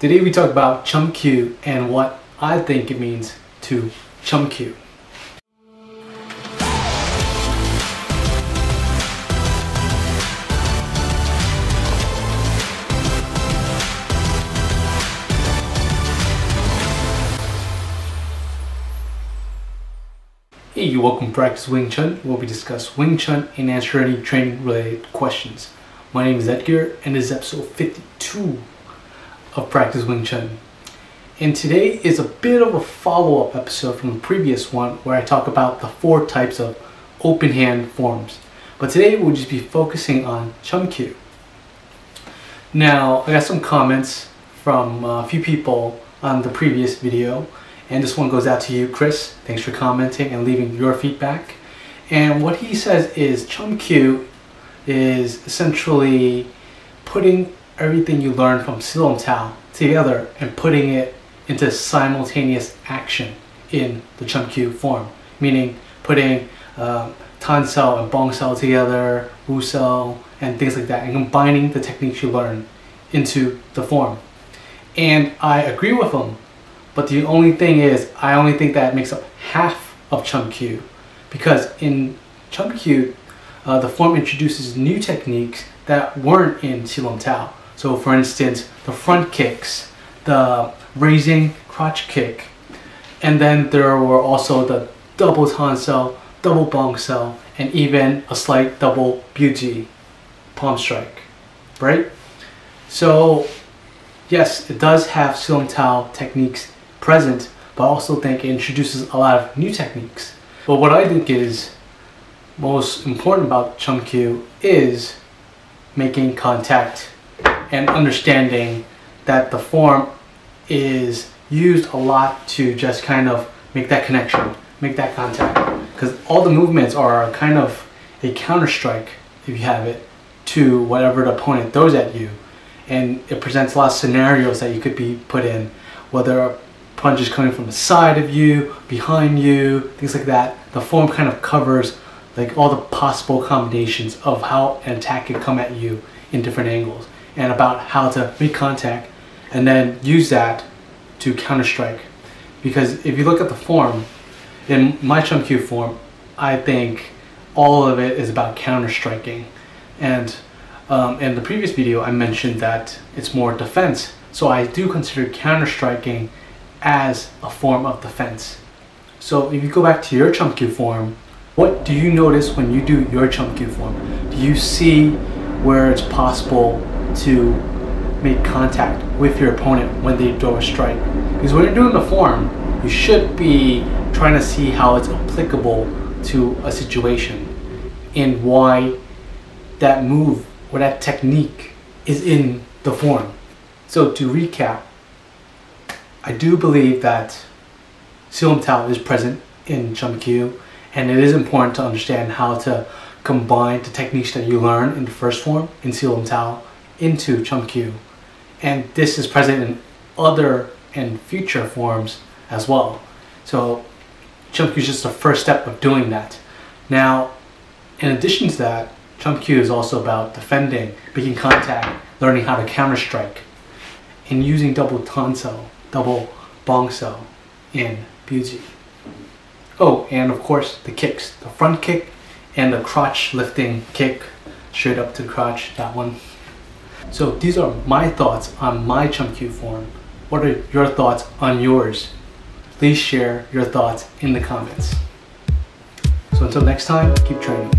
Today we talk about Chum Kiu and what I think it means to Chum Kiu. Hey, welcome to Practice Wing Chun, where we discuss Wing Chun and answer any training related questions. My name is Edgar and this is episode 52 of Practice Wing Chun. And today is a bit of a follow-up episode from the previous one where I talk about the 4 types of open hand forms. But today we'll just be focusing on Chum Kiu. Now, I got some comments from a few people on the previous video. And this one goes out to you, Chris. Thanks for commenting and leaving your feedback. And what he says is Chum Kiu is essentially putting everything you learn from Silom Tao together and putting it into simultaneous action in the Chum Kiu form. Meaning putting Tan Sao and Bong Sao together, Wu Sao, and things like that, and combining the techniques you learn into the form. And I agree with him. But the only thing is, I only think that makes up half of Chum Kiu, because in Chum Kiu, the form introduces new techniques that weren't in Silom Tao. So for instance, the front kicks, the raising crotch kick, and then there were also the double Tan Sao, double Bong Sao, and even a slight double Buji palm strike, right? So yes, it does have Silom Tao techniques present, but I also think it introduces a lot of new techniques. But what I think is most important about Chum Kiu is making contact and understanding that the form is used a lot to just kind of make that connection, make that contact. Because all the movements are kind of a counter strike, if you have it, to whatever the opponent throws at you. And it presents a lot of scenarios that you could be put in, whether punches coming from the side of you, behind you, things like that. The form kind of covers like all the possible combinations of how an attack can come at you in different angles, and about how to make contact and then use that to counter strike. Because if you look at the form, in my Chum Kiu form, I think all of it is about counter striking. And in the previous video I mentioned that it's more defense. So I do consider counter striking as a form of defense. So if you go back to your Chum Kiu form, what do you notice when you do your Chum Kiu form? Do you see where it's possible to make contact with your opponent when they throw a strike? Because when you're doing the form, you should be trying to see how it's applicable to a situation and why that move or that technique is in the form. So to recap, I do believe that Silom Tao is present in Chum Kiu, and it is important to understand how to combine the techniques that you learn in the first form, in Silom Tao, into Chum Kiu. And this is present in other and future forms as well. So Chum Kiu is just the first step of doing that. Now, in addition to that, Chum Kiu is also about defending, making contact, learning how to counter strike, and using double Tan Sao, double Bong Sao in Buji. Oh, and of course the kicks, the front kick and the crotch lifting kick, straight up to the crotch, that one. So these are my thoughts on my Chum Kiu form. What are your thoughts on yours? Please share your thoughts in the comments. So until next time, keep training.